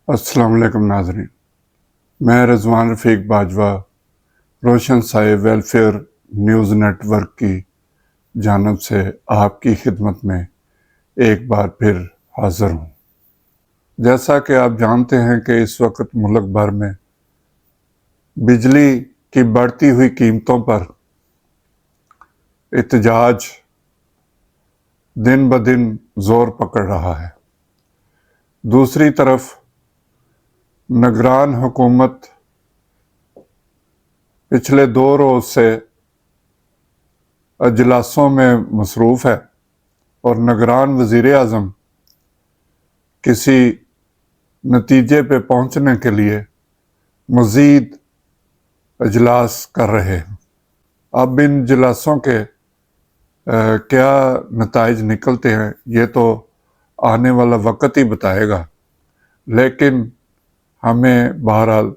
السلام علیکم ناظرین، میں رضوان رفیق باجوہ روشن سائے ویلفیئر نیوز نیٹ ورک کی جانب سے آپ کی خدمت میں ایک بار پھر حاضر ہوں۔ جیسا کہ آپ جانتے ہیں کہ اس وقت ملک بھر میں بجلی کی بڑھتی ہوئی قیمتوں پر احتجاج دن بدن زور پکڑ رہا ہے۔ دوسری طرف نگران حکومت پچھلے 2 روز سے اجلاسوں میں مصروف ہے اور نگران وزیر اعظم کسی نتیجے پہ پہنچنے کے لیے مزید اجلاس کر رہے ہیں۔ اب ان اجلاسوں کے کیا نتائج نکلتے ہیں یہ تو آنے والا وقت ہی بتائے گا، لیکن ہمیں بہرحال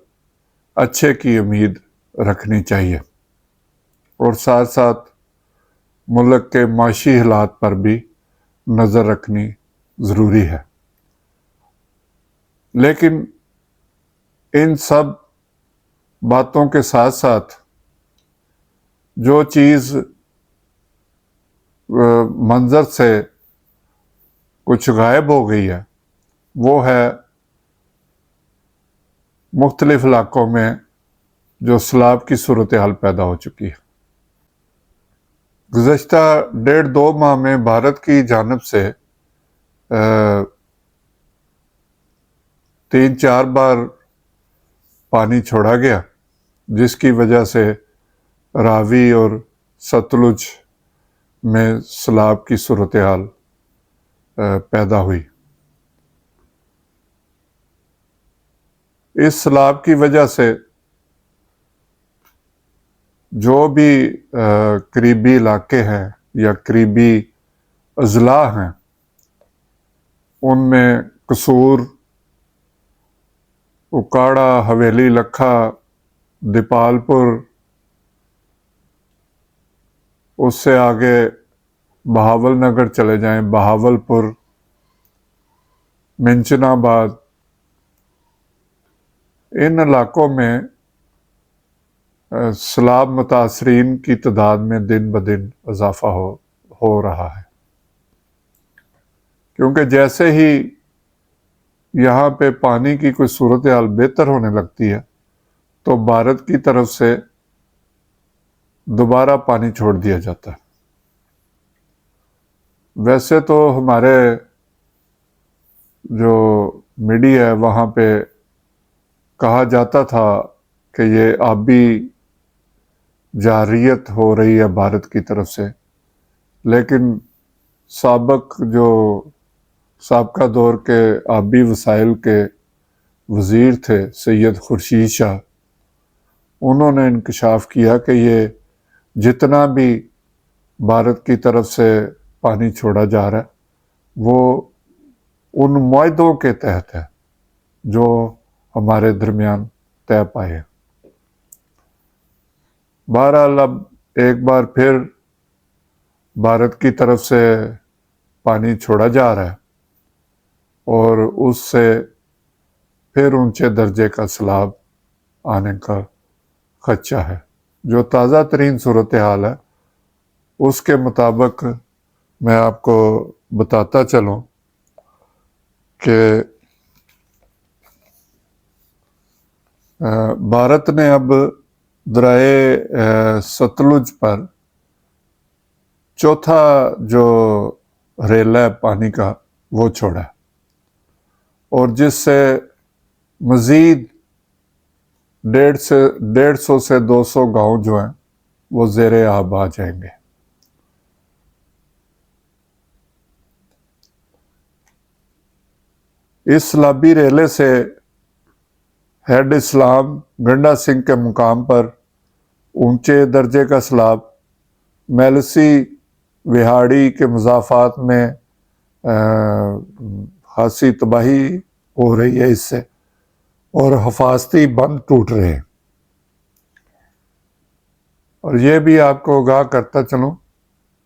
اچھے کی امید رکھنی چاہیے اور ساتھ ساتھ ملک کے معاشی حالات پر بھی نظر رکھنی ضروری ہے۔ لیکن ان سب باتوں کے ساتھ ساتھ جو چیز منظر سے کچھ غائب ہو گئی ہے وہ ہے مختلف علاقوں میں جو سیلاب کی صورتحال پیدا ہو چکی ہے۔ گزشتہ 1.5-2 ماہ میں بھارت کی جانب سے 3-4 بار پانی چھوڑا گیا، جس کی وجہ سے راوی اور ستلج میں سیلاب کی صورتحال پیدا ہوئی۔ اس سیلاب کی وجہ سے جو بھی قریبی علاقے ہیں یا قریبی اضلاع ہیں ان میں قصور، اکاڑا، حویلی لکھا، دیپال پور، اس سے آگے بہاول نگر چلے جائیں، بہاول پور، منچن آباد، ان علاقوں میں سیلاب متاثرین کی تعداد میں دن بدن اضافہ ہو رہا ہے، کیونکہ جیسے ہی یہاں پہ پانی کی کوئی صورتحال بہتر ہونے لگتی ہے تو بھارت کی طرف سے دوبارہ پانی چھوڑ دیا جاتا ہے۔ ویسے تو ہمارے جو میڈیا ہے وہاں پہ کہا جاتا تھا کہ یہ آبی جارحیت ہو رہی ہے بھارت کی طرف سے، لیکن سابقہ دور کے آبی وسائل کے وزیر تھے سید خورشید شاہ، انہوں نے انکشاف کیا کہ یہ جتنا بھی بھارت کی طرف سے پانی چھوڑا جا رہا ہے وہ ان معاہدوں کے تحت ہے جو ہمارے درمیان طے پائے ہیں۔ بہرحال اب ایک بار پھر بھارت کی طرف سے پانی چھوڑا جا رہا ہے اور اس سے پھر اونچے درجے کا سیلاب آنے کا خدشہ ہے۔ جو تازہ ترین صورتحال ہے اس کے مطابق میں آپ کو بتاتا چلوں کہ بھارت نے اب دریائے ستلج پر چوتھا جو ریلا ہے پانی کا وہ چھوڑا ہے، اور جس سے مزید 150 سے 200 گاؤں جو ہیں وہ زیر آب آ جائیں گے۔ اس سیلابی ریلے سے ہیڈ اسلام گنڈا سنگھ کے مقام پر اونچے درجے کا سیلاب، میلسی وہاڑی کے مضافات میں خاصی تباہی ہو رہی ہے اس سے، اور حفاظتی بند ٹوٹ رہے ہیں۔ اور یہ بھی آپ کو آگاہ کرتا چلوں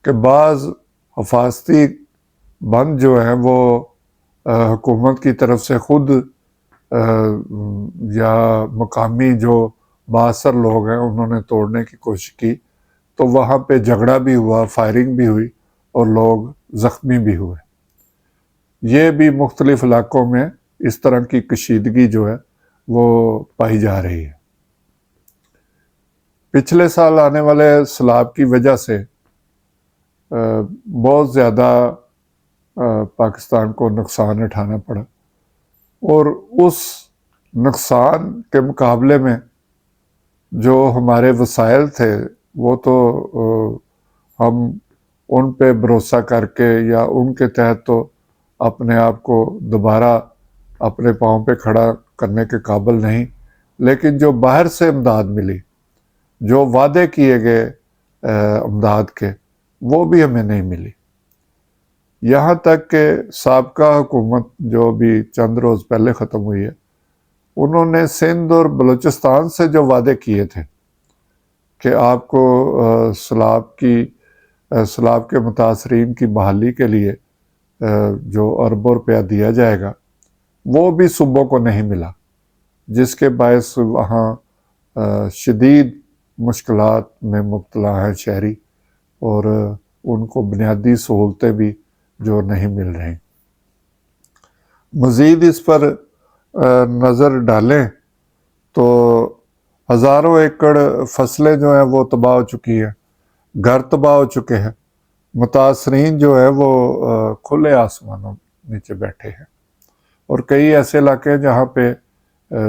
کہ بعض حفاظتی بند جو ہیں وہ حکومت کی طرف سے خود یا مقامی جو بااثر لوگ ہیں انہوں نے توڑنے کی کوشش کی تو وہاں پہ جھگڑا بھی ہوا، فائرنگ بھی ہوئی اور لوگ زخمی بھی ہوئے۔ یہ بھی مختلف علاقوں میں اس طرح کی کشیدگی جو ہے وہ پائی جا رہی ہے۔ پچھلے سال آنے والے سیلاب کی وجہ سے بہت زیادہ پاکستان کو نقصان اٹھانا پڑا، اور اس نقصان کے مقابلے میں جو ہمارے وسائل تھے وہ تو ہم ان پہ بھروسہ کر کے یا ان کے تحت تو اپنے آپ کو دوبارہ اپنے پاؤں پہ کھڑا کرنے کے قابل نہیں، لیکن جو باہر سے امداد ملی، جو وعدے کیے گئے امداد کے، وہ بھی ہمیں نہیں ملی۔ یہاں تک کہ سابقہ حکومت جو بھی چند روز پہلے ختم ہوئی ہے، انہوں نے سندھ اور بلوچستان سے جو وعدے کیے تھے کہ آپ کو سیلاب کے متاثرین کی بحالی کے لیے جو اربوں روپیہ دیا جائے گا، وہ بھی صوبوں کو نہیں ملا، جس کے باعث وہاں شدید مشکلات میں مبتلا ہیں شہری، اور ان کو بنیادی سہولتیں بھی جو نہیں مل رہی۔ مزید اس پر نظر ڈالیں تو ہزاروں ایکڑ فصلیں جو ہیں وہ تباہ ہو چکی ہیں، گھر تباہ ہو چکے ہیں، متاثرین جو ہے وہ کھلے آسمانوں نیچے بیٹھے ہیں، اور کئی ایسے علاقے ہیں جہاں پہ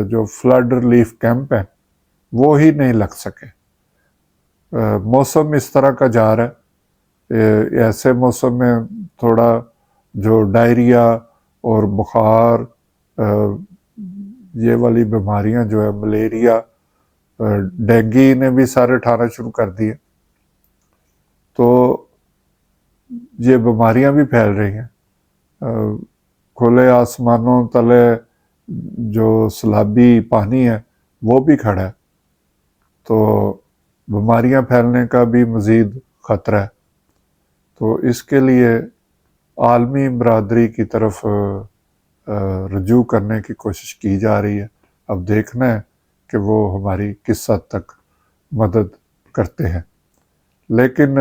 جو فلڈ ریلیف کیمپ ہیں وہ ہی نہیں لگ سکے۔ موسم اس طرح کا جا رہا ہے، ایسے موسم میں تھوڑا جو ڈائریا اور بخار، یہ والی بیماریاں جو ہے، ملیریا، ڈینگی نے بھی سارے اٹھانا شروع کر دیے، تو یہ بیماریاں بھی پھیل رہی ہیں۔ کھلے آسمانوں تلے جو سیلابی پانی ہے وہ بھی کھڑا ہے، تو بیماریاں پھیلنے کا بھی مزید خطرہ ہے۔ تو اس کے لیے عالمی برادری کی طرف رجوع کرنے کی کوشش کی جا رہی ہے۔ اب دیکھنا ہے کہ وہ ہماری کس حد تک مدد کرتے ہیں، لیکن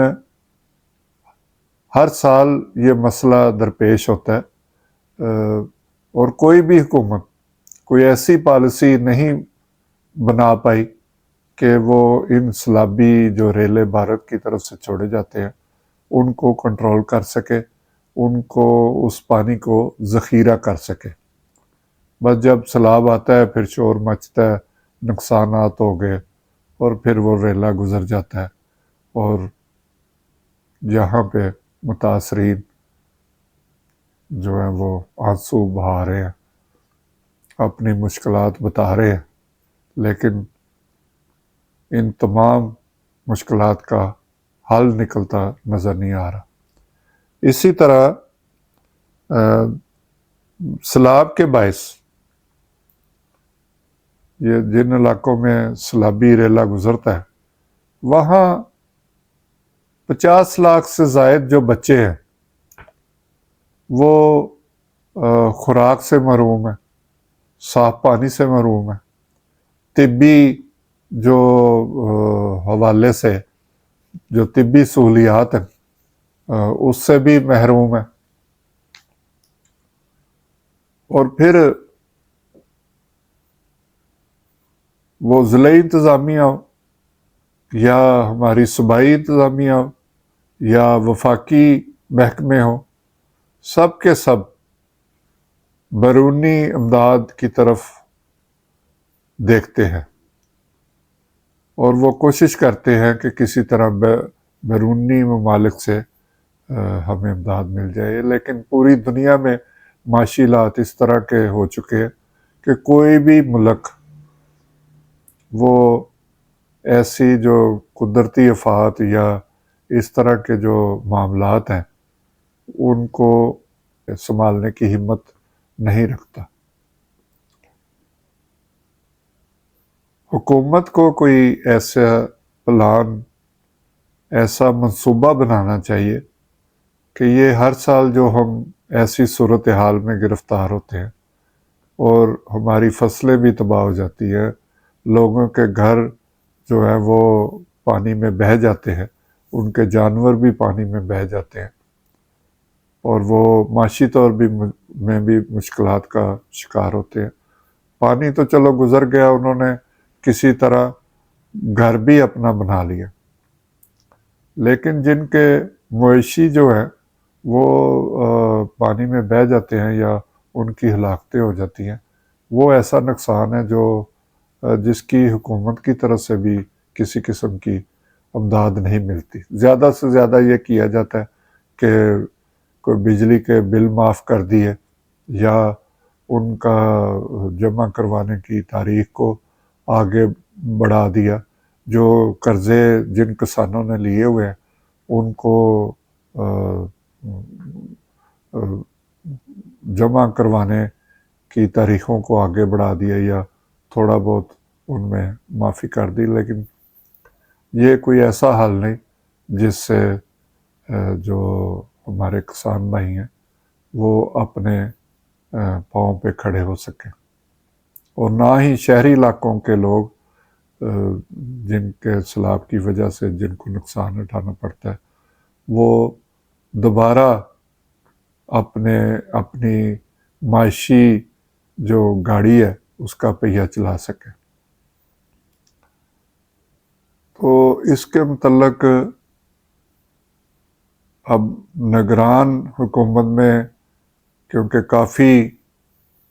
ہر سال یہ مسئلہ درپیش ہوتا ہے، اور کوئی بھی حکومت کوئی ایسی پالیسی نہیں بنا پائی کہ وہ ان سیلابی جو ریلے بھارت کی طرف سے چھوڑے جاتے ہیں ان کو کنٹرول کر سکے، ان کو اس پانی کو ذخیرہ کر سکے۔ بس جب سیلاب آتا ہے پھر شور مچتا ہے، نقصانات ہو گئے، اور پھر وہ ریلا گزر جاتا ہے، اور یہاں پہ متاثرین جو ہیں وہ آنسو بہا رہے ہیں، اپنی مشکلات بتا رہے ہیں، لیکن ان تمام مشکلات کا حل نکلتا نظر نہیں آ رہا۔ اسی طرح سیلاب کے باعث یہ جن علاقوں میں سیلابی ریلا گزرتا ہے وہاں 50 لاکھ سے زائد جو بچے ہیں وہ خوراک سے محروم ہیں، صاف پانی سے محروم ہیں، طبی جو حوالے سے جو طبی سہولیات ہیں اس سے بھی محروم ہیں، اور پھر وہ ضلعی انتظامیہ ہو یا ہماری صوبائی انتظامیہ ہو یا وفاقی محکمے ہوں، سب کے سب بیرونی امداد کی طرف دیکھتے ہیں، اور وہ کوشش کرتے ہیں کہ کسی طرح بیرونی ممالک سے ہمیں امداد مل جائے، لیکن پوری دنیا میں معاشی حالات اس طرح کے ہو چکے ہیں کہ کوئی بھی ملک وہ ایسی جو قدرتی آفات یا اس طرح کے جو معاملات ہیں ان کو سنبھالنے کی ہمت نہیں رکھتا۔ حکومت کو کوئی ایسا پلان، ایسا منصوبہ بنانا چاہیے کہ یہ ہر سال جو ہم ایسی صورتحال میں گرفتار ہوتے ہیں اور ہماری فصلیں بھی تباہ ہو جاتی ہیں، لوگوں کے گھر جو ہے وہ پانی میں بہہ جاتے ہیں، ان کے جانور بھی پانی میں بہہ جاتے ہیں، اور وہ معاشی طور میں بھی مشکلات کا شکار ہوتے ہیں۔ پانی تو چلو گزر گیا، انہوں نے کسی طرح گھر بھی اپنا بنا لیا، لیکن جن کے مویشی جو ہے وہ پانی میں بہہ جاتے ہیں یا ان کی ہلاکتیں ہو جاتی ہیں، وہ ایسا نقصان ہے جو جس کی حکومت کی طرف سے بھی کسی قسم کی امداد نہیں ملتی۔ زیادہ سے زیادہ یہ کیا جاتا ہے کہ کوئی بجلی کے بل معاف کر دیے یا ان کا جمع کروانے کی تاریخ کو آگے بڑھا دیا، جو قرضے جن کسانوں نے لیے ہوئے ہیں ان کو جمع کروانے کی تاریخوں کو آگے بڑھا دیا یا تھوڑا بہت ان میں معافی کر دی، لیکن یہ کوئی ایسا حل نہیں جس سے جو ہمارے کسان بھائی ہیں وہ اپنے پاؤں پہ کھڑے ہو سکیں، اور نہ ہی شہری علاقوں کے لوگ جن کے سیلاب کی وجہ سے جن کو نقصان اٹھانا پڑتا ہے وہ دوبارہ اپنی معاشی جو گاڑی ہے اس کا پہیہ چلا سکے۔ تو اس کے متعلق اب نگران حکومت میں کیونکہ کافی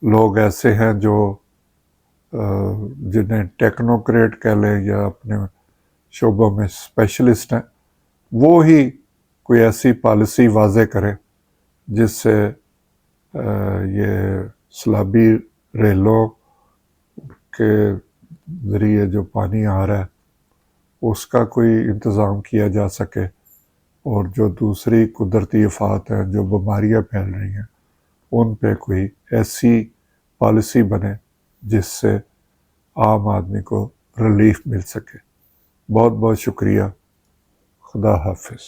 لوگ ایسے ہیں جو جنہیں ٹیکنوکریٹ کہہ لیں یا اپنے شعبوں میں اسپیشلسٹ ہیں، وہ ہی کوئی ایسی پالیسی واضح کرے جس سے یہ سیلابی ریلوں کے ذریعے جو پانی آ رہا ہے اس کا کوئی انتظام کیا جا سکے، اور جو دوسری قدرتی آفات ہیں، جو بیماریاں پھیل رہی ہیں، ان پہ کوئی ایسی پالیسی بنے جس سے عام آدمی کو ریلیف مل سکے۔ بہت بہت شکریہ۔ خدا حافظ۔